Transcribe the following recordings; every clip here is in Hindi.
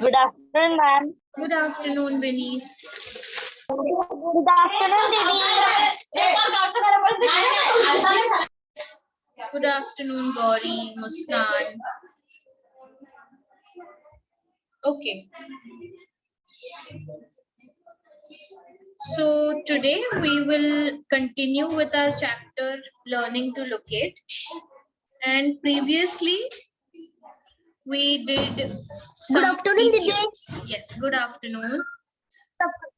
Good afternoon, ma'am. Good afternoon, Vinny. Good afternoon, Didi. Good afternoon, Gauri, Muskan. Okay. So today we will continue with our chapter Learning to Locate. And previously we did some Good afternoon, Didi. Yes, good afternoon.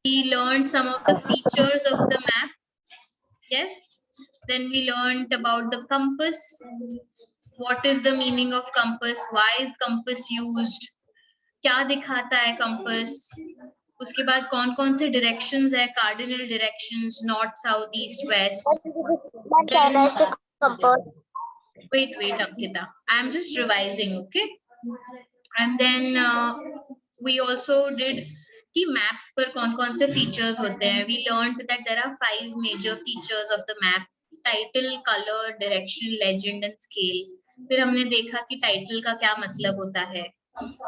We learned some of the features of the map. Yes. Then we learned about the compass. What is the meaning of compass? Why is compass used? क्या दिखाता है compass? उसके बाद कौन कौन से directions है? Cardinal directions, north, south, east, west. Wait, Ankita. I'm just revising, okay? And then we also did कि maps पर कौन कौन से features होते हैं. We learned that there are 5 major features of the map: title, color, direction, legend, and scale. फिर हमने देखा कि title का क्या मतलब होता है.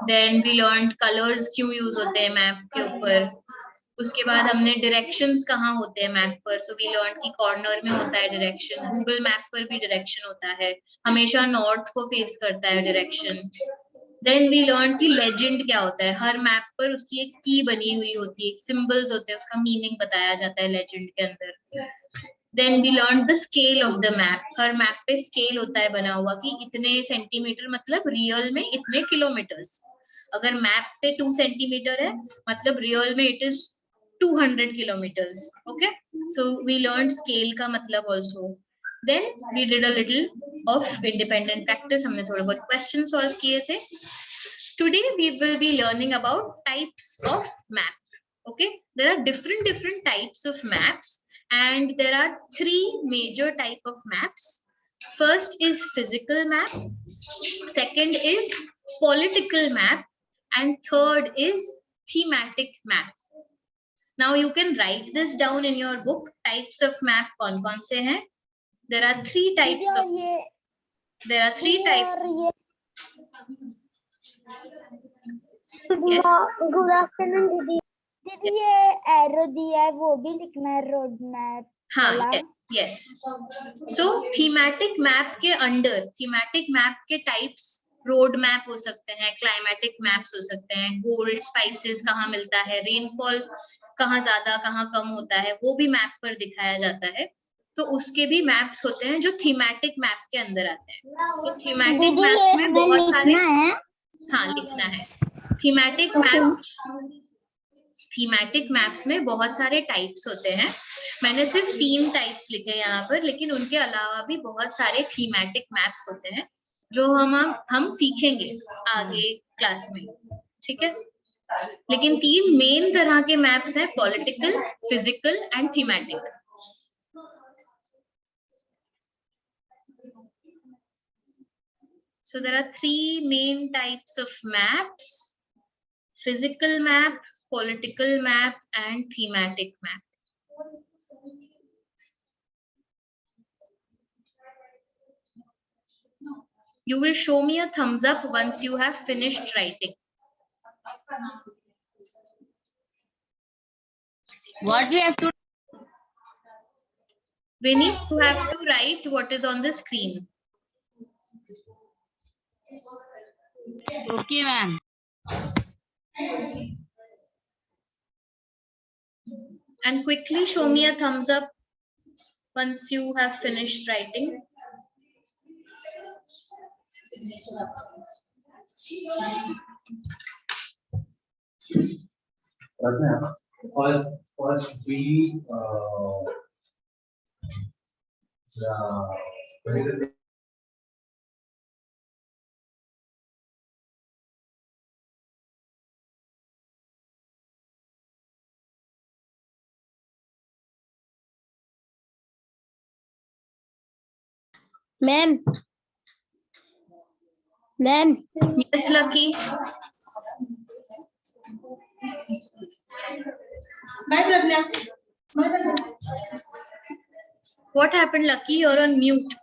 Then we learned colors क्यों use होते हैं map के ऊपर. उसके बाद हमने directions कहाँ होते हैं map पर. So we learned कि corner में होता है direction. Google map पर भी direction होता है. हमेशा north को face करता है direction. Then we learned कि legend क्या होता है. हर map पर उसकी एक key बनी हुई होती है, symbols होते हैं, उसका meaning बताया जाता है legend के अंदर. Then we learned the scale of the map. Her map पे scale होता है बना हुआ कि इतने सेंटीमीटर मतलब रियल में इतने किलोमीटर्स. अगर मैप पे 2 सेंटीमीटर है मतलब रियल में it is 200 kilometers. Okay, so we learned scale का मतलब also. Then we did a little of independent practice. हमने थोड़े बहुत questions solve किए थे. Today we will be learning about types of map. Okay, there are different types of maps, and there are 3 major type of maps. First is physical map, second is political map, and third is thematic map. Now you can write this down in your book. Types of map कौन-कौन से हैं? There are 3 types of. There are 3 types. Yes. Good afternoon, Didi. दीदी ये एरो दिया है वो भी लिखना है रोड मैप. हाँ, yes. So thematic map के अंडर thematic map के types रोड मैप हो सकते हैं, climatic maps हो सकते हैं, gold spices कहाँ मिलता है, rainfall कहाँ ज्यादा कहाँ कम होता है, वो भी मैप पर दिखाया जाता है. तो उसके भी मैप्स होते हैं जो थीमेटिक मैप के अंदर आते हैं. तो थीमेटिक मैप में बहुत सारे हाँ लिखना है. थीमेटिक मैप्स में बहुत सारे टाइप्स होते हैं. मैंने सिर्फ 3 टाइप्स लिखे यहाँ पर, लेकिन उनके अलावा भी बहुत सारे थीमेटिक मैप्स होते हैं जो हम सीखेंगे आगे क्लास में. ठीक है, लेकिन 3 मेन तरह के मैप्स हैं: political, physical and thematic. So there are 3 main types of maps: physical map, political map, and thematic map. You will show me a thumbs up once you have finished writing. What we have to? Vinny, you have to write what is on the screen. Okay, ma'am. And quickly show me a thumbs up once you have finished writing. First we Ma'am. Yes, Lucky. Bye, Pradnya. What happened, Lucky? You're on mute.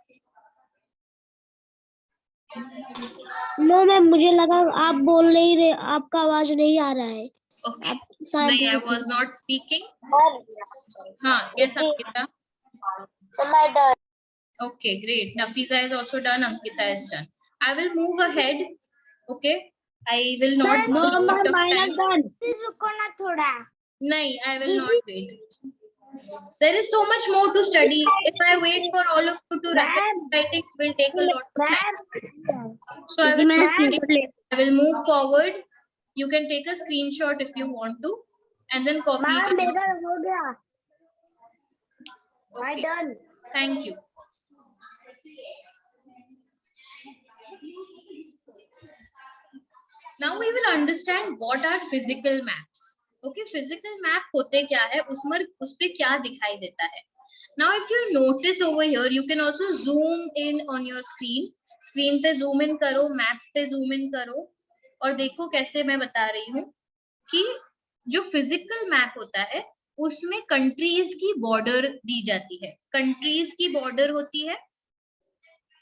No ma'am, मुझे लगा आप बोल नहीं रहे, आपका आवाज नहीं आ रहा है। Okay. आप शायद नहीं, I mute was हैं। not speaking. हाँ, yes, Ankita. Okay, great. Nafiza is also done. Ankita is done. I will move ahead. Okay. I will not No take a lot ma'am, of mine time. is done. रुको ना थोड़ा। No, I will not wait. There is so much more to study. If I wait for all of you to recommend writing, it will take a lot of time. So I दीदी मैंने will, स्क्रीनशॉट ले I will move forward. You can take a screenshot if you want to, and then copy it. मेरा हो गया। Okay. Done. Thank you. Now we will understand what are physical maps. Okay, physical map होते क्या है, उस पे क्या दिखाई देता है. Now if you notice over here, you can also zoom in on your screen. Screen पे zoom in करो, map पे zoom in करो, और देखो कैसे मैं बता रही हूँ कि जो physical map होता है उसमें countries की border दी जाती है. Countries की border होती है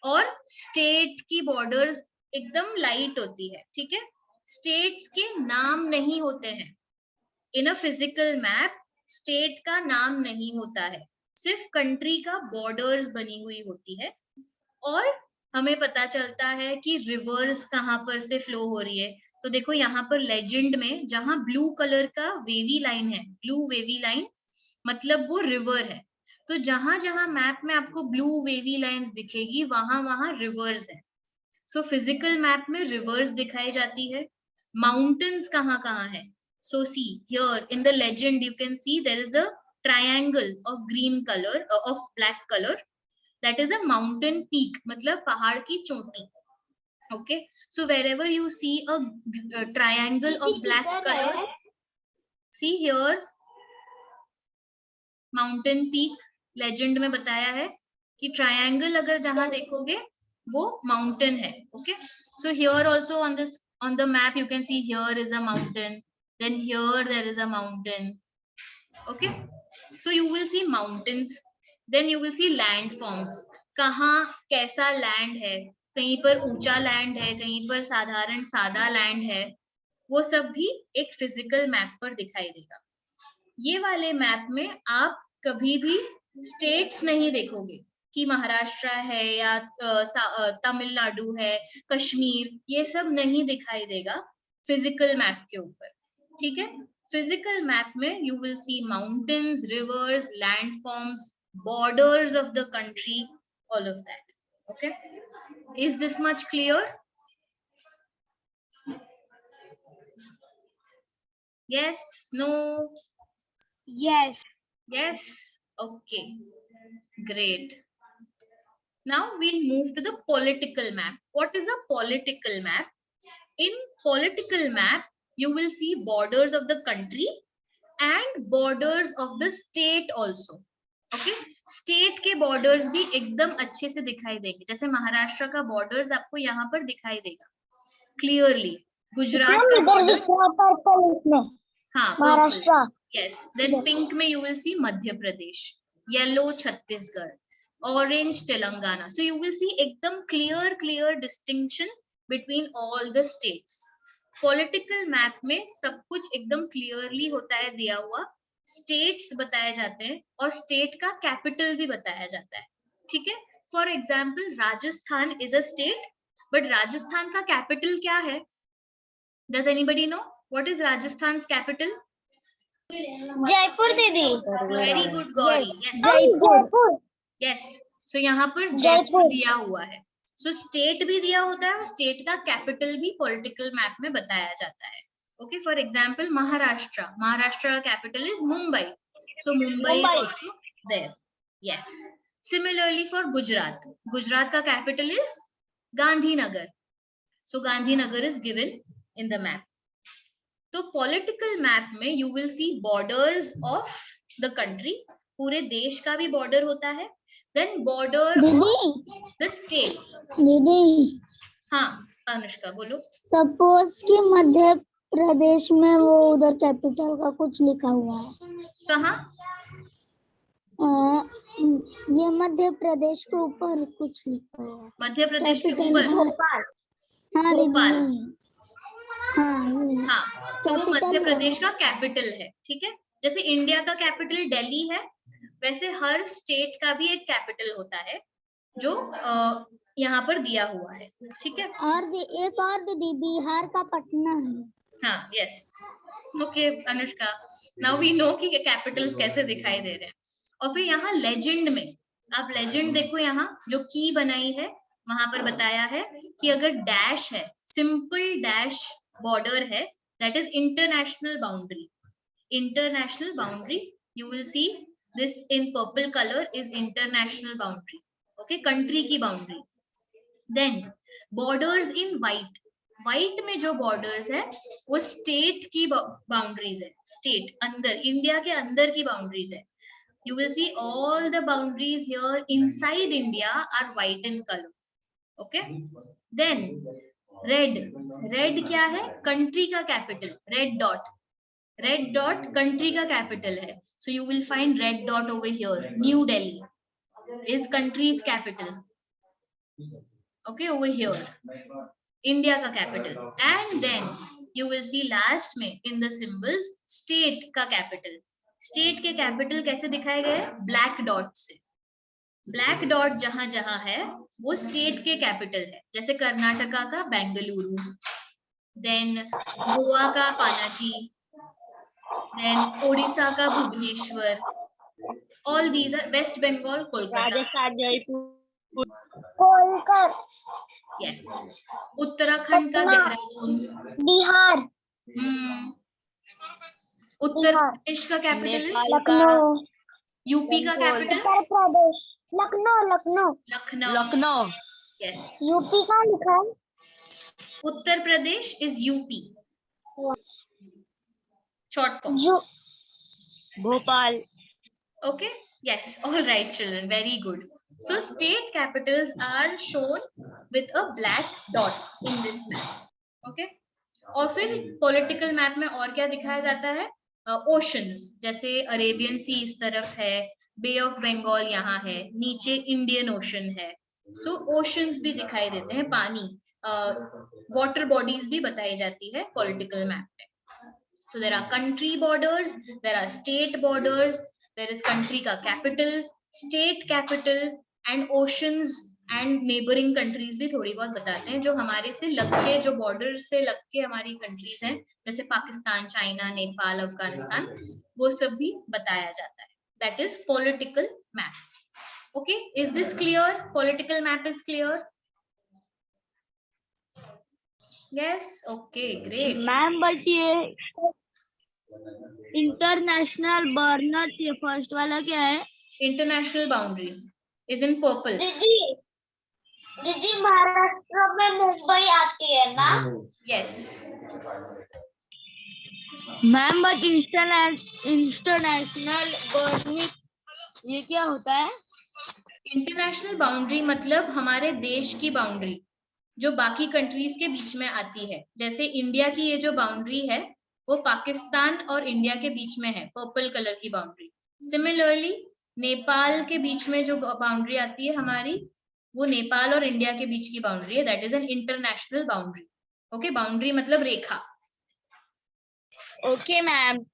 और स्टेट की बॉर्डर्स एकदम लाइट होती है. ठीक है, स्टेट्स के नाम नहीं होते हैं. इन अ फिजिकल मैप स्टेट का नाम नहीं होता है, सिर्फ कंट्री का बॉर्डर्स बनी हुई होती है. और हमें पता चलता है कि रिवर्स कहाँ पर से फ्लो हो रही है. तो देखो यहाँ पर लेजेंड में जहां ब्लू कलर का वेवी लाइन है, ब्लू वेवी लाइन मतलब वो रिवर है. तो जहां जहां मैप में आपको ब्लू वेवी लाइंस दिखेगी वहां वहां रिवर्स है. सो फिजिकल मैप में रिवर्स दिखाई जाती है. माउंटेन्स कहाँ कहाँ है. So see here in the legend you can see there is a triangle of green colour of black colour, that is a mountain peak, मतलब पहाड़ की चोटी. Okay, so wherever you see a triangle of black color, see here mountain peak. Legend में बताया है कि ट्रायंगल अगर जहां देखोगे वो माउंटेन है. Okay, so here also on the map you can see here is a mountain, then here there is a mountain. Okay, so you will see mountains, then you will see landforms. कहाँ कैसा लैंड है, कहीं पर ऊंचा लैंड है, कहीं पर साधारण सादा लैंड है, वो सब भी एक फिजिकल मैप पर दिखाई देगा. ये वाले मैप में आप कभी भी स्टेट्स नहीं देखोगे कि महाराष्ट्र है या तमिलनाडु है, कश्मीर, ये सब नहीं दिखाई देगा फिजिकल मैप के ऊपर. ठीक है, फिजिकल मैप में you will see mountains, rivers, landforms, borders of the country, all of that. Okay, is this much clear? Yes, no? Yes. Yes, okay, great. Now we'll move to the political map. What is a political map? In political map, you will see borders of the country and borders of the state also. Okay, state के borders भी एकदम अच्छे से दिखाई देंगे. जैसे महाराष्ट्र का borders आपको यहाँ पर दिखाई देगा clearly. गुजरात का border, हाँ, महाराष्ट्र. yes, then pink में you will see Madhya Pradesh, yellow Chhattisgarh, orange Telangana. So you will see एकदम clear distinction between all the states. Political map में सब कुछ एकदम clearly होता है दिया हुआ. states बताए जाते हैं और state का capital भी बताया जाता है. ठीक है, for example Rajasthan is a state, but Rajasthan का capital क्या है? Does anybody know what is Rajasthan's capital? Jaipur दीदी. Very good, Gauri. Yes. Jaipur. Yes. So यहाँ पर जयपुर दिया हुआ है. So state भी दिया होता है और state का capital भी political map में बताया जाता है. Okay, for example, Maharashtra. Maharashtra capital is Mumbai. So Mumbai is also there. Yes. Similarly for Gujarat. Gujarat का capital is Gandhinagar. So Gandhinagar is given in the map. तो पॉलिटिकल मैप में you will see borders of the country, पूरे देश का भी बॉर्डर होता है. Then border the states. दीदी, हाँ अनुष्का बोलो. सपोज कि मध्य प्रदेश में वो उधर कैपिटल का कुछ लिखा हुआ है. कहाँ? ये मध्य प्रदेश के ऊपर कुछ लिखा है। मध्य प्रदेश के कैपिटल ऊपर भोपाल। हाँ दीदी भोपाल। यही। हाँ यही। हाँ, तो वो कैपिटल मध्य है। प्रदेश का कैपिटल है, ठीक है। जैसे इंडिया का कैपिटल दिल्ली है, वैसे हर स्टेट का भी एक कैपिटल होता है जो यहाँ पर दिया हुआ है, ठीक है। और एक और दीदी, बिहार का पटना है। हाँ, yes, okay Anushka, now we know कि कैपिटल्स कैसे दिखाई दे रहे हैं। और फिर यहाँ लेजेंड में, आप लेजेंड देखो, यहाँ जो की बनाई है वहां पर बताया है कि अगर डैश है, सिंपल डैश बॉर्डर है, that is international boundary. International boundary, you will see this in purple colour is international boundary, okay, country की boundary. Then borders in white, white में जो बॉर्डर्स है वो स्टेट की बाउंड्रीज है, स्टेट अंदर, इंडिया के अंदर की बाउंड्रीज है। You will see all the boundaries here inside India are white in color. Okay. Then red, red क्या है? Country का capital. Red dot. Red dot country का capital है. So you will find red dot over here. New Delhi is country's capital. Okay, over here. India का capital. And then you will see last में in the symbols state का capital. स्टेट के कैपिटल कैसे दिखाए गए? ब्लैक डॉट से। ब्लैक डॉट जहां जहां है वो स्टेट के कैपिटल है, जैसे कर्नाटका का बेंगलुरु, देन गोवा का पानाजी, देन ओडिशा का Bhubaneswar, all these are, West Bengal Kolkata, Rajasthan Jaipur, Kolkata, yes, Uttarakhand का देहरादून, बिहार, उत्तर प्रदेश का कैपिटल लखनऊ, यूपी का capital Uttar Pradesh, Lucknow, Lucknow, Lucknow, Lucknow, yes, UP का लिखा है? Uttar Pradesh is UP, short form. Bhopal. Okay, yes, all right children, very good. So state capitals are shown with a black dot in this map. Okay, और फिर political map में और क्या दिखाया जाता है? Oceans, जैसे अरेबियन सी इस तरफ है, बे ऑफ बंगाल यहाँ है, नीचे इंडियन ओशन है, सो ओशंस भी दिखाई देते हैं, पानी, वाटर बॉडीज भी बताई जाती है पॉलिटिकल मैप में। So there are country borders, there are state borders, there is country का capital, state capital and oceans and neighboring countries भी थोड़ी बहुत बताते हैं, जो हमारे से लग के, जो बॉर्डर से लग के हमारी कंट्रीज हैं, जैसे पाकिस्तान, चाइना, नेपाल, अफगानिस्तान, वो सब भी बताया जाता है। That is political map. Okay, is this clear? Political map is clear? Yes, okay, great. Ma'am but ये इंटरनेशनल बर्नर, ये फर्स्ट वाला क्या है? International boundary is in purple. दीदी महाराष्ट्र में मुंबई आती है ना? Yes. Ma'am but international burning ये क्या होता है? इंटरनेशनल बाउंड्री मतलब हमारे देश की बाउंड्री जो बाकी कंट्रीज के बीच में आती है। जैसे इंडिया की ये जो बाउंड्री है वो पाकिस्तान और इंडिया के बीच में है, पर्पल कलर की बाउंड्री। सिमिलरली नेपाल के बीच में जो बाउंड्री आती है हमारी, वो नेपाल और इंडिया के बीच की बाउंड्री है, that is an international boundary. Okay, boundary मतलब रेखा। Okay ma'am.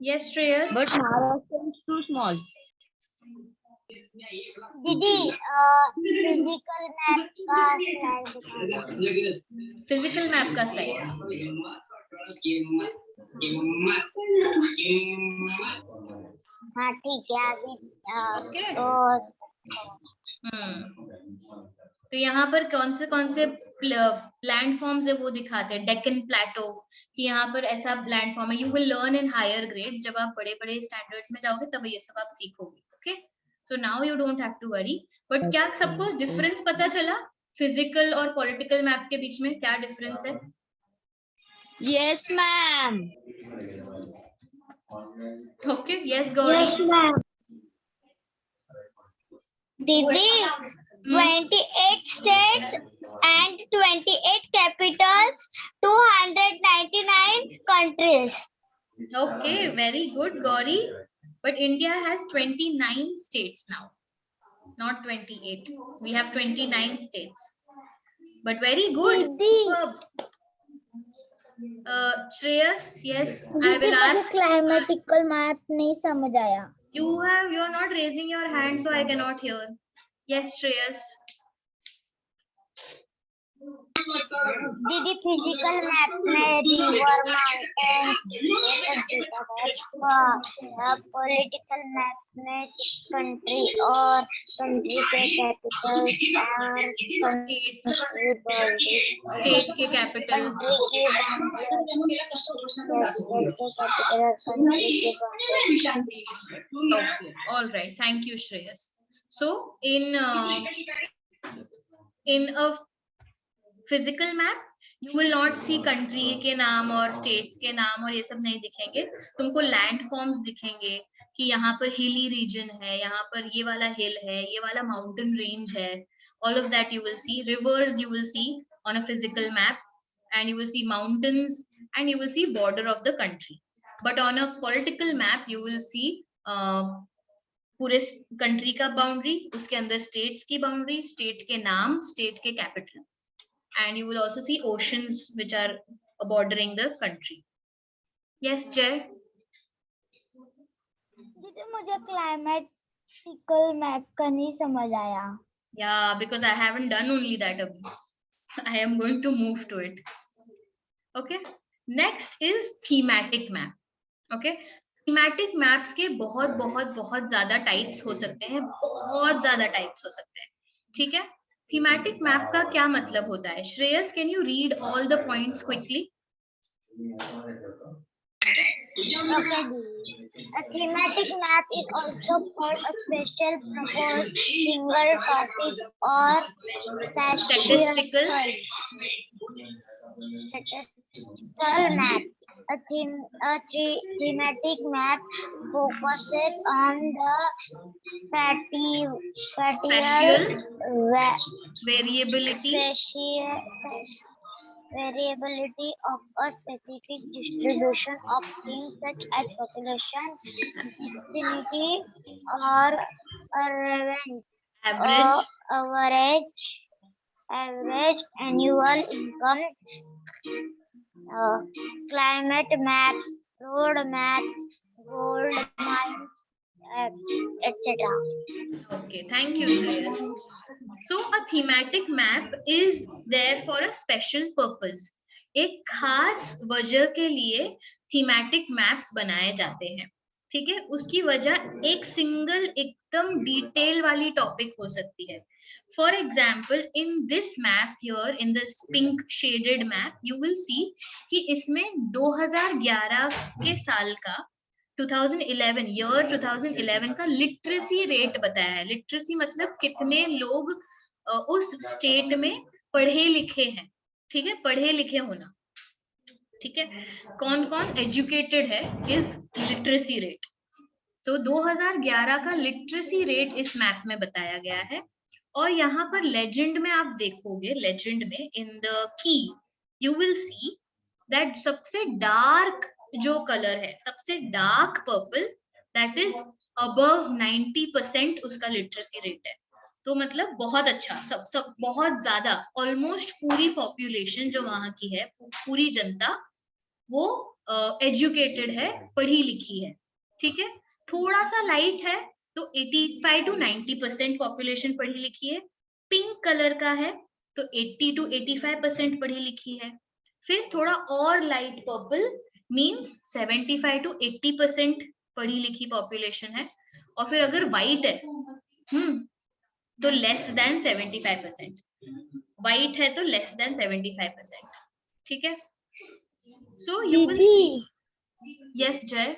Yes Shreyas. But Maharashtra is too small. दीदी फिजिकल मैप का स्लाइड, फिजिकल मैप का स्लाइड। हाँ ठीक है अभी ओके। तो तो यहाँ पर कौन से लैंड फॉर्म्स है वो दिखाते हैं। डेक्कन प्लेटो, कि यहाँ पर ऐसा लैंड फॉर्म है। You will learn in higher grades, जब आप बड़े बड़े स्टैंडर्ड्स में जाओगे तब ये सब आप सीखोगे। Okay, so now you don't have to worry. But क्या सबको डिफरेंस पता चला फिजिकल और पॉलिटिकल मैप के बीच में? क्या डिफरेंस है? Yes ma'am. Okay, yes Gauri. Yes ma'am. दीदी 28 states and 28 capitals, 299 countries. Okay, very good, Gauri. But India has 29 states now, not 28. We have 29 states. But very good. दीदी Superb. Shreyas, yes, I दीदी will मुझे ask. क्लाइमेटिकल मैप नहीं समझ आया. You're not raising your hand, so I cannot hear. Yes, Shreyas. दीदी फिजिकल मैप में रिवर माउंटेन पॉलिटिकल मैप में कंट्री और कंट्री के कैपिटल और State के capital. Okay, all right. Thank you, Shreyas. So in a physical map, you will not see country के नाम और states के नाम और ये सब नहीं दिखेंगे. तुमको land forms दिखेंगे कि यहाँ पर hilly region है, यहाँ पर ये वाला hill है, ये वाला mountain range है. All of that you will see. Rivers you will see on a physical map, and you will see mountains, and you will see border of the country. But on a political map, you will see पूरे country का boundary, उसके अंदर states की boundary, state के नाम, state के capital. And you will also see oceans which are bordering the country. Yes, Jay? दीदी मुझे क्लाइमेटिकल मैप का नहीं समझ आया. Yeah, because I haven't done only that. I am going to move to it. Okay. Next is thematic map. Okay. Thematic maps के बहुत ज़्यादा types हो सकते हैं, बहुत ज़्यादा types हो सकते हैं. ठीक है? Thematic map का क्या मतलब होता है? Shreyas, can you read all the points quickly? Okay, a thematic map is also called a special purpose single topic or Statistical map. A thematic map focuses on the spatial variability variability of a specific distribution of things such as population, vicinity, or average annual income. Climate maps, road maps, gold mines, etc. Okay, thank you, Shreyas. So a thematic map is there for a special purpose. एक खास वजह के लिए thematic maps बनाए जाते हैं. ठीक है, उसकी वजह एक सिंगल एकदम डिटेल वाली टॉपिक हो सकती है. For example, in this map here, in this pink shaded map, you will see कि इसमें 2011 के साल का 2011 year 2011 का लिटरेसी रेट बताया है. लिटरेसी मतलब कितने लोग उस स्टेट में पढ़े लिखे हैं. ठीक है, पढ़े लिखे होना. ठीक है, कौन कौन एजुकेटेड है इज लिटरेसी रेट. तो 2011 का लिटरेसी रेट इस मैप में बताया गया है. और यहाँ पर लेजेंड में आप देखोगे, लेजेंड में in the key you will see that सबसे डार्क जो कलर है, सबसे dark purple, that is above 90% उसका लिटरेसी रेट है. तो मतलब बहुत अच्छा, सब बहुत ज्यादा, ऑलमोस्ट पूरी पॉपुलेशन जो वहां की है, पूरी जनता वो एजुकेटेड है, पढ़ी लिखी है. ठीक है, थोड़ा सा लाइट है तो 85 to 90% पॉपुलेशन पढ़ी लिखी है. पिंक कलर का है तो 80 to 85% पढ़ी लिखी है. फिर थोड़ा और लाइट पर्पल मींस 75 to 80% पढ़ी लिखी पॉपुलेशन है. और फिर अगर व्हाइट है तो लेस देन 75%. व्हाइट है तो लेस देन 75%. ठीक है, so you will C. Yes जय.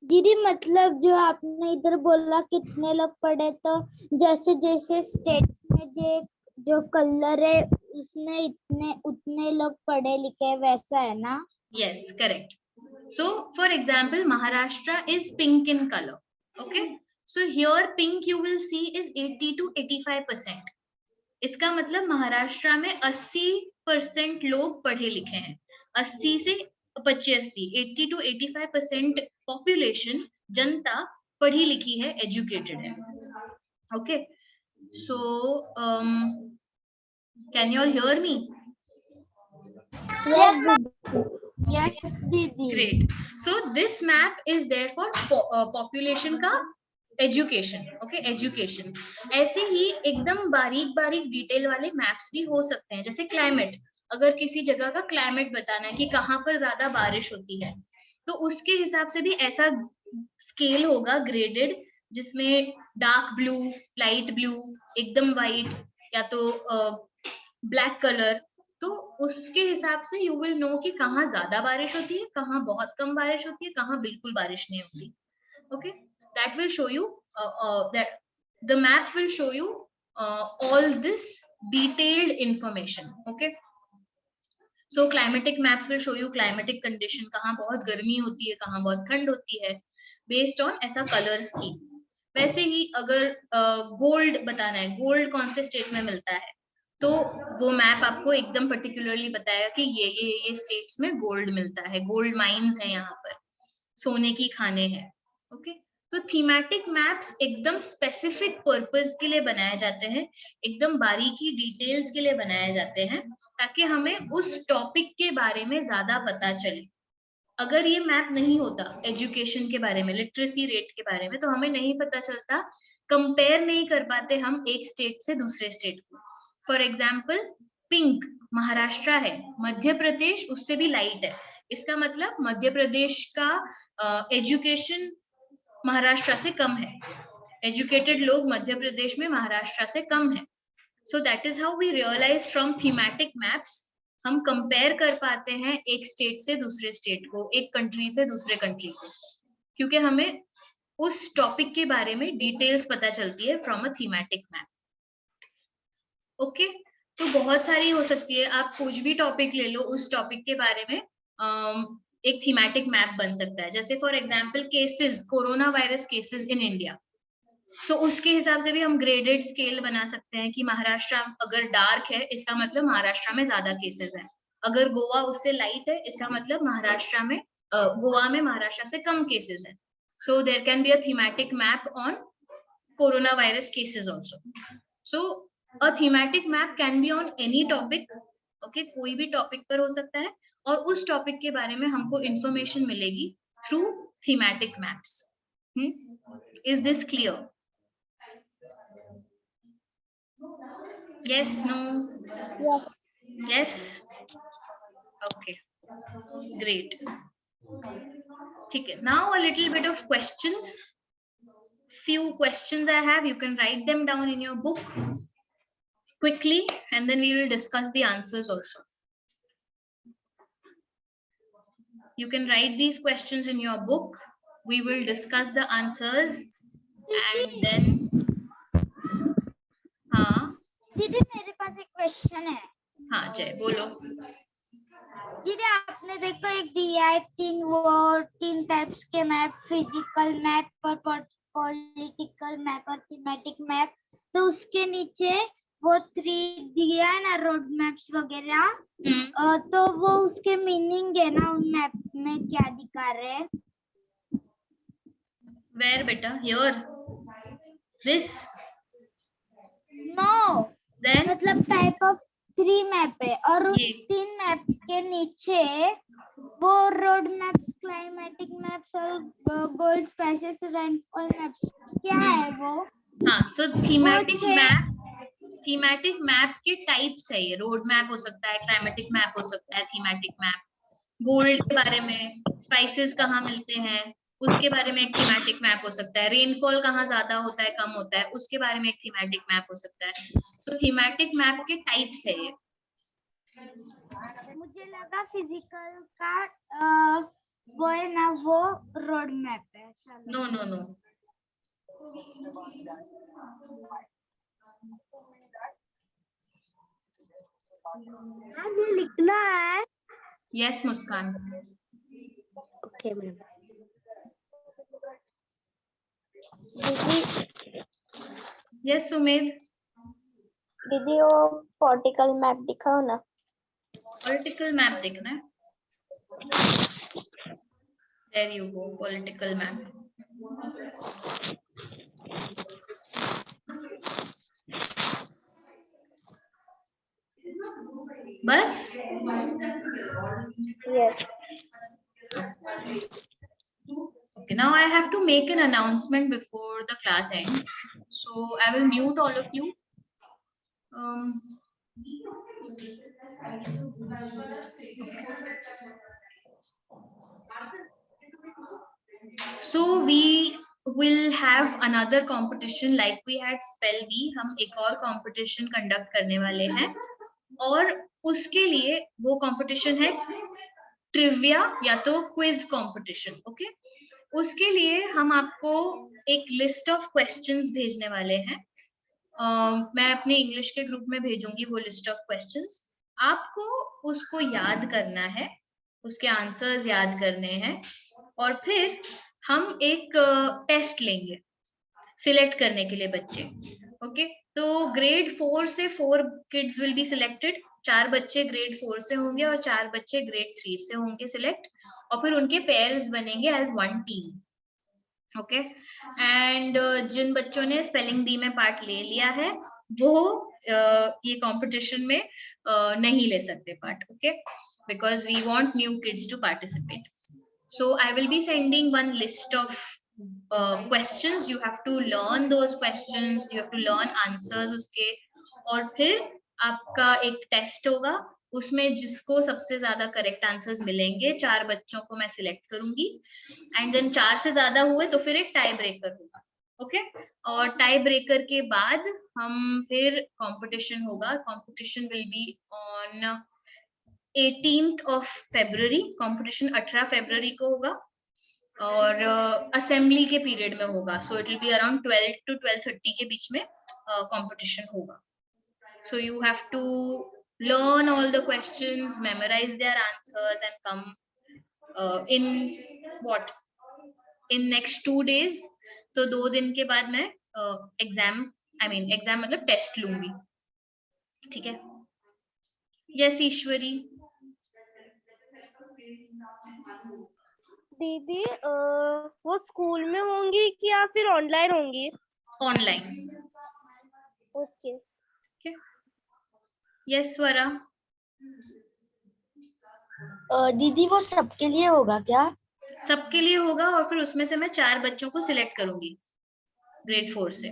दीदी मतलब जो आपने इधर बोला कितने लोग पढ़े, तो जैसे जैसे स्टेट्स में जो कलर है उसमें उतने लोग पढ़े लिखे वैसा है ना? Yes, correct. So for example Maharashtra is pink in colour. Okay, so here pink you will C is 80 to 85%. इसका मतलब महाराष्ट्र में 80% लोग पढ़े लिखे हैं. 80 से 85 80 to 85% पॉपुलेशन, जनता पढ़ी लिखी है, एजुकेटेड है. Okay, so can you all hear me? Yes, दीदी. Great. So this map is there for population का एजुकेशन. Okay, education. ऐसे ही एकदम बारीक बारीक डिटेल वाले मैप्स भी हो सकते हैं, जैसे क्लाइमेट. अगर किसी जगह का क्लाइमेट बताना है कि कहाँ पर ज्यादा बारिश होती है, तो उसके हिसाब से भी ऐसा स्केल होगा ग्रेडेड, जिसमें डार्क ब्लू, लाइट ब्लू, एकदम वाइट, या तो ब्लैक कलर. तो उसके हिसाब से यू विल नो कि कहाँ ज्यादा बारिश होती है, कहाँ बहुत कम बारिश होती है, कहाँ बिल्कुल बारिश नहीं होती. Okay, that will show you that the map will show you all this detailed information. Okay, so climatic maps will show you climatic condition, कहाँ बहुत गर्मी होती है, कहाँ बहुत ठंड होती है, based on ऐसा color scheme. वैसे ही अगर गोल्ड बताना है, गोल्ड कौन से स्टेट में मिलता है, तो वो मैप आपको एकदम पर्टिकुलरली बताएगा कि ये स्टेट्स में गोल्ड मिलता है, गोल्ड माइंस है, यहाँ पर सोने की खाने हैं. ओके, तो थीमेटिक मैप्स एकदम स्पेसिफिक पर्पस के लिए बनाए जाते हैं, एकदम बारीकी डिटेल्स के लिए बनाए जाते हैं, ताकि हमें उस टॉपिक के बारे में ज्यादा पता चले. अगर ये मैप नहीं होता एजुकेशन के बारे में, लिटरेसी रेट के बारे में, तो हमें नहीं पता चलता, कंपेयर नहीं कर पाते हम एक स्टेट से दूसरे स्टेट को. फॉर एग्जाम्पल, पिंक महाराष्ट्र है, मध्य प्रदेश उससे भी लाइट है, इसका मतलब मध्य प्रदेश का एजुकेशन महाराष्ट्र से कम है, एजुकेटेड लोग मध्य प्रदेश में महाराष्ट्र से कम है. So that is how we realise from thematic maps, हम कंपेयर कर पाते हैं एक स्टेट से दूसरे स्टेट को, एक कंट्री से दूसरे कंट्री को, क्योंकि हमें उस टॉपिक के बारे में डिटेल्स पता चलती है from a thematic map. Okay, तो बहुत सारी हो सकती है, आप कुछ भी टॉपिक ले लो, उस टॉपिक के बारे में एक थीमेटिक मैप बन सकता है. जैसे for example cases, corona virus cases in India, तो उसके हिसाब से भी हम ग्रेडेड स्केल बना सकते हैं कि महाराष्ट्र अगर डार्क है, इसका मतलब महाराष्ट्र में ज्यादा केसेस हैं. अगर गोवा उससे लाइट है, इसका मतलब महाराष्ट्र में गोवा में महाराष्ट्र से कम केसेस हैं. So there can be a thematic map on corona virus cases also. So a thematic map can be on any topic. Okay, कोई भी टॉपिक पर हो सकता है, और उस टॉपिक के बारे में हमको इंफॉर्मेशन मिलेगी through thematic maps. Is this clear? Yes, no? Yes? Okay, great. Okay, now a little bit of questions. Few questions I have, you can write them down in your book quickly, and then we will discuss the answers also. You can write these questions in your book, we will discuss the answers, and then दीदी मेरे पास एक क्वेश्चन है. हाँ जय, बोलो. दीदी आपने देखो एक दिया है तीन टाइप्स के मैप, फिजिकल मैप और पॉलिटिकल मैप और थीमेटिक मैप. तो उसके नीचे वो 3 दिया है ना, रोड मैप्स वगैरह. तो वो उसके मीनिंग है ना, उन मैप में क्या दिखा रहे हैं? Where बेटा? Here? This? No. Then? मतलब टाइप ऑफ 3 मैप है, और उन 3 मैप के नीचे वो रोड मैप्स, क्लाइमेटिक मैप्स और गोल्ड स्पाइसेस रेनफॉल मैप्स, क्या है वो? हाँ, सो थीमेटिक मैप के टाइप्स है ये. रोड मैप हो सकता है, क्लाइमेटिक मैप हो सकता है, थीमेटिक मैप. गोल्ड के बारे में, स्पाइसेस कहाँ मिलते हैं उसके बारे में एक थीमेटिक मैप हो सकता है. रेनफॉल कहाँ ज्यादा होता है, कम होता है, उसके बारे में एक थीमेटिक मैप हो सकता है. सो थीमेटिक मैप के टाइप्स है ये. मुझे लगा फिजिकल का वो है ना, वो रोड मैप है. No no no. हमें लिखना है. Yes Muskan. Okay ma'am. Yes Sumer. दीदी वो पॉलिटिकल मैप दिखाओ ना. पॉलिटिकल मैप देखना है. There you go, political map. बस? Yes. Okay, now I have to make an announcement before the class ends. So I will mute all of you. So we will have another competition like we had spell bee. हम एक और competition conduct करने वाले हैं और उसके लिए वो competition है ट्रिविया या तो क्विज कंपटीशन. ओके, उसके लिए हम आपको एक लिस्ट ऑफ क्वेश्चंस भेजने वाले हैं. मैं अपने इंग्लिश के ग्रुप में भेजूंगी वो लिस्ट ऑफ क्वेश्चंस. आपको उसको याद करना है, उसके आंसर्स याद करने हैं और फिर हम एक टेस्ट लेंगे सिलेक्ट करने के लिए बच्चे. ओके, तो ग्रेड 4 से 4 किड्स विल बी सिलेक्टेड. 4 बच्चे ग्रेड 4 से होंगे और 4 बच्चे ग्रेड 3 से होंगे सिलेक्ट और फिर उनके पेयर्स बनेंगे as one team. Okay, and जिन बच्चों ने स्पेलिंग बी में पार्ट ले लिया है वो ये कंपटीशन में नहीं ले सकते part. Okay, because we want new kids to participate. So I will be sending one list of questions. You have to learn those questions. You have to learn answers उसके और फिर आपका एक टेस्ट होगा. उसमें जिसको सबसे ज्यादा करेक्ट आंसर्स मिलेंगे 4 बच्चों को मैं सिलेक्ट करूंगी एंड देन 4 से ज्यादा हुए तो फिर एक टाई ब्रेकर होगा. ओके, और टाई ब्रेकर के बाद हम फिर कंपटीशन होगा. Competition will be on 18th of February. Competition 18 फरवरी को होगा और असेंबली के पीरियड में होगा. So it will be around 12 to 12:30 के बीच में कंपटीशन होगा. So you have to learn all the questions, memorize their answers and come in what in next 2 days. तो 2 दिन के बाद मैं एग्जाम एग्जाम मतलब टेस्ट लूंगी. ठीक है? यस ईश्वरी. दीदी वो स्कूल में होंगी कि या फिर ऑनलाइन होंगी? ऑनलाइन. ओके. यस स्वरा. दीदी वो सबके लिए होगा क्या? सबके लिए होगा और फिर उसमें से मैं 4 बच्चों को सिलेक्ट करूंगी ग्रेड 4 से.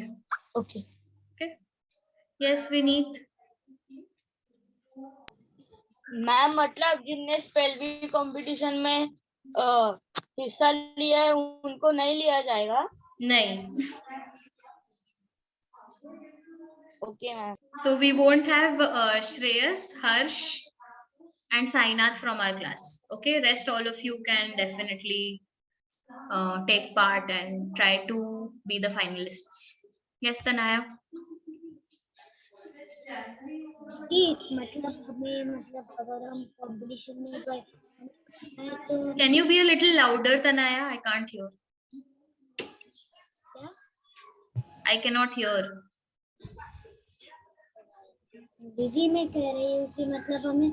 ओके. यस विनीत. मैम मतलब जिनने स्पेल बी कंपटीशन में हिस्सा लिया है उनको नहीं लिया जाएगा? नहीं. Okay ma'am. So we won't have Shreyas, Harsh and Sainath from our class. Okay, rest all of you can definitely take part and try to be the finalists. Yes Tanaya. मतलब हमें मतलब अगर हम कंपटीशन में गए तो Can you be a little louder Tanaya? I can't hear. क्या? I cannot hear. दीदी मैं कह रही हूँ कि मतलब हमें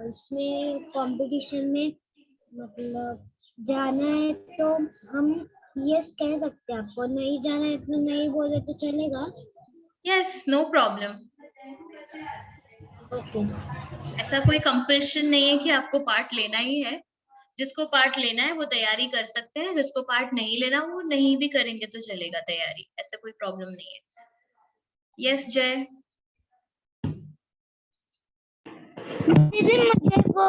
उसमें कंपटीशन में मतलब जाना है तो हम यस कह सकते हैं. आपको नहीं जाना है तो नहीं बोले तो चलेगा? Yes, no problem. ओके. ऐसा कोई कंपल्शन नहीं है कि आपको पार्ट लेना ही है. जिसको पार्ट लेना है वो तैयारी कर सकते हैं, जिसको पार्ट नहीं लेना वो नहीं भी करेंगे तो चलेगा तैयारी. ऐसा कोई प्रॉब्लम नहीं है. यस जय. दीदी मुझे वो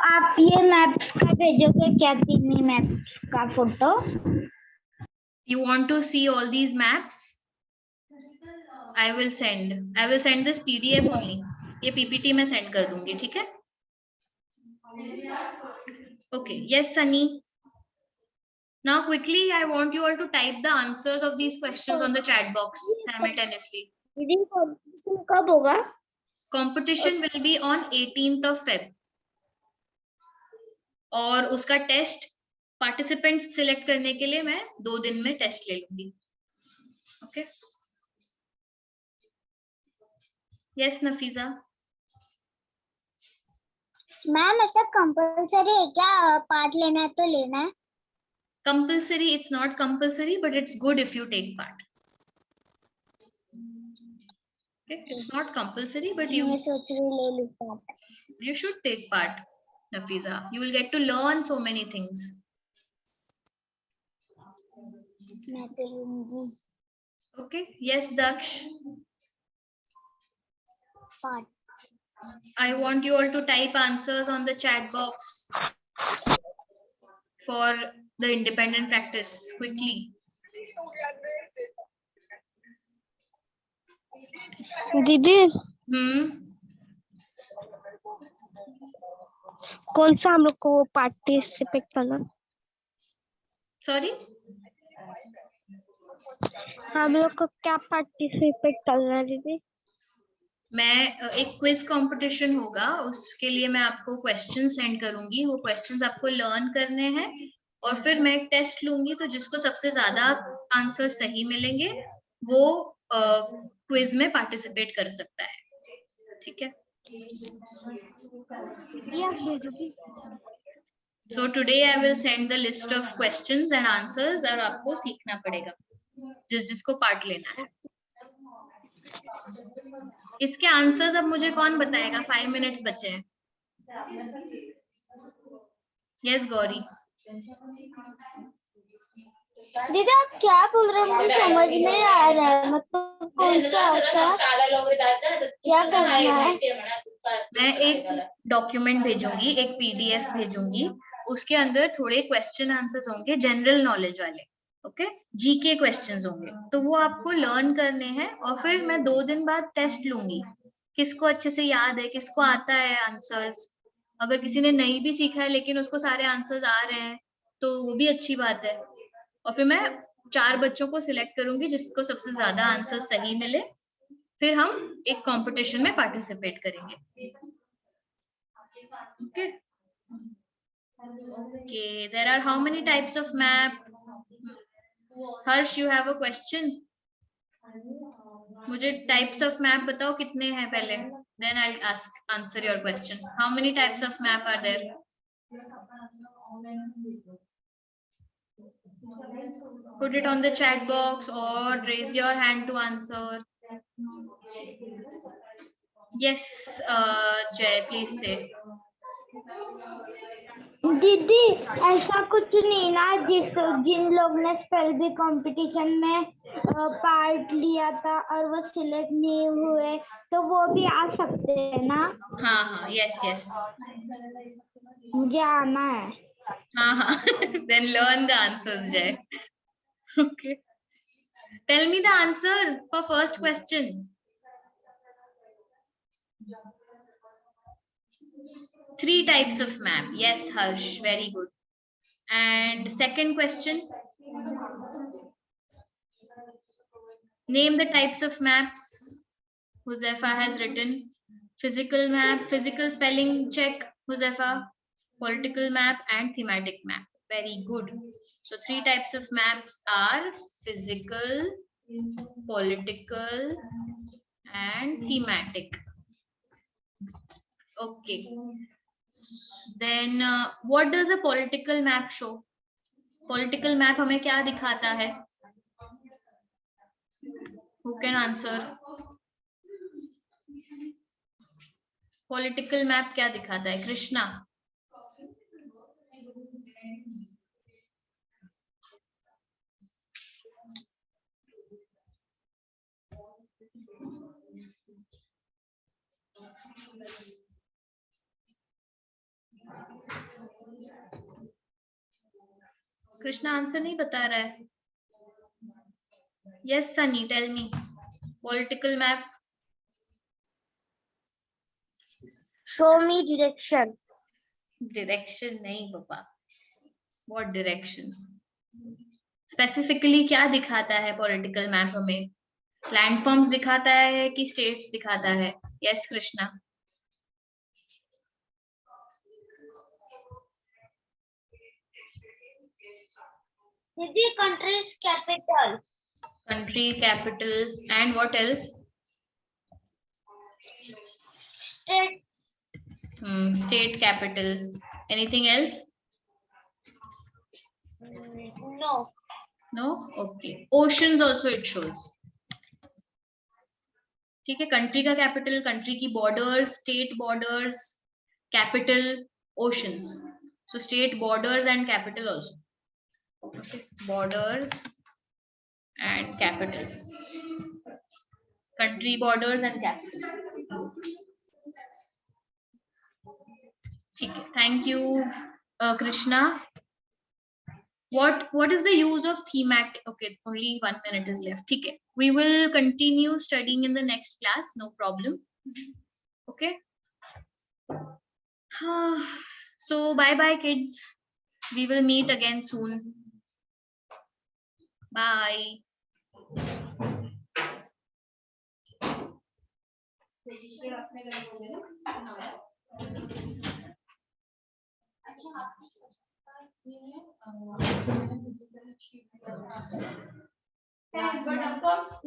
आप ये मैप्स का भेजोगे क्या? तीन मैप्स का photo. You want to see all these maps? I will send this PDF only. ये PPT में send कर दूंगी. ठीक है? Okay. Yes Sunny. Now quickly I want you all to type the answers of these questions on the chat box simultaneously. दीदी कंपटीशन कब होगा? Competition will be on 18th of Feb. और उसका टेस्ट पार्टिसिपेंट्स सिलेक्ट करने के लिए मैं 2 दिन में टेस्ट ले लूंगी. ओके. यस नफीजा. मैम ऐसा कंपलसरी है क्या, पार्ट लेना है तो लेना है? Compulsory, it's not compulsory, but it's good if you take part. Okay, it's not compulsory, but मैं सोच रही हूँ ले लूँ part. you should take part, Nafiza. You will get to learn so many things. मैं तो लूंगी Okay, yes, Daksh. part. I want you all to type answers on the chat box for the independent practice quickly. दीदी कौन सा हम लोग को पार्टिसिपेट करना? Sorry. हम लोग को क्या पार्टिसिपेट करना है दीदी? मैं एक क्विज कंपटीशन होगा, उसके लिए मैं आपको क्वेश्चन सेंड करूंगी। वो क्वेश्चंस आपको लर्न करने हैं और फिर मैं एक टेस्ट लूंगी, तो जिसको सबसे ज्यादा आंसर सही मिलेंगे वो क्विज में पार्टिसिपेट कर सकता है। ठीक है? So today I will send the list of questions and answers और आपको सीखना पड़ेगा जिसको पार्ट लेना है। इसके आंसर्स अब मुझे कौन बताएगा? 5 मिनट्स बचे हैं। यस गौरी। दीदी आप क्या बोल रहे हो, मुझे समझ नहीं आ रहा है, मतलब कौन सा होता है, क्या करना है? मैं एक डॉक्यूमेंट भेजूंगी, एक पीडीएफ भेजूंगी, उसके अंदर थोड़े क्वेश्चन आंसर्स होंगे जनरल नॉलेज वाले। ओके, जीके क्वेश्चंस होंगे, तो वो आपको लर्न करने हैं और फिर मैं 2 दिन बाद टेस्ट लूंगी किसको अच्छे से याद है, किसको आता है आंसर्स। अगर किसी ने नहीं भी सीखा है लेकिन उसको सारे आंसर्स आ रहे हैं तो वो भी अच्छी बात है। और फिर मैं 4 बच्चों को सिलेक्ट करूंगी जिसको सबसे ज्यादा आंसर सही मिले, फिर हम एक कंपटीशन में पार्टिसिपेट करेंगे। Okay okay, there are how many types of map? Harsh, you have a question? मुझे टाइप्स ऑफ मैप बताओ कितने हैं पहले, then I ask answer your question. How many types of map are there? Put it on the chat box or raise your hand to answer. Yes, Jay, please say. दीदी ऐसा कुछ नहीं ना, जिन लोग ने स्पेल बी कंपटीशन में पार्ट लिया था और वो सिलेक्ट नहीं हुए तो वो भी आ सकते हैं ना? हाँ हाँ, यस यस, मुझे आना है। हाँ हाँ, then learn the answers, Jay. Okay, tell me the answer for first question. Three types of map. Yes, Harsh, very good. And second question, name the types of maps. Huzefa has written physical map, physical spelling check, Huzefa, political map and thematic map. Very good. So 3 types of maps are physical, political and thematic. Okay. Then what does a political map show? Political map हमें क्या दिखाता है? Who can answer? Political map क्या दिखाता है? कृष्णा। कृष्णा आंसर नहीं बता रहा है। Yes Sunny, tell me political map. Show me direction. Direction नहीं पापा, व्हाट डायरेक्शन? स्पेसिफिकली क्या दिखाता है पॉलिटिकल मैप हमें? लैंडफॉर्म्स दिखाता है कि स्टेट्स दिखाता है? यस कृष्णा। दीदी countries capital. Country, capital and what else? States. state capital. Anything else? No. No? Okay. Oceans also it shows. ठीक है, कंट्री का कैपिटल, कंट्री की borders, state borders, capital, oceans. So state borders and capital also. Okay. Borders and capital. Country borders and capital. ठीक है. Thank you, Krishna. What is the use of thematic? Okay, only 1 minute is left. ठीक है. We will continue studying in the next class. No problem. Okay. So bye bye kids. We will meet again soon. Bye.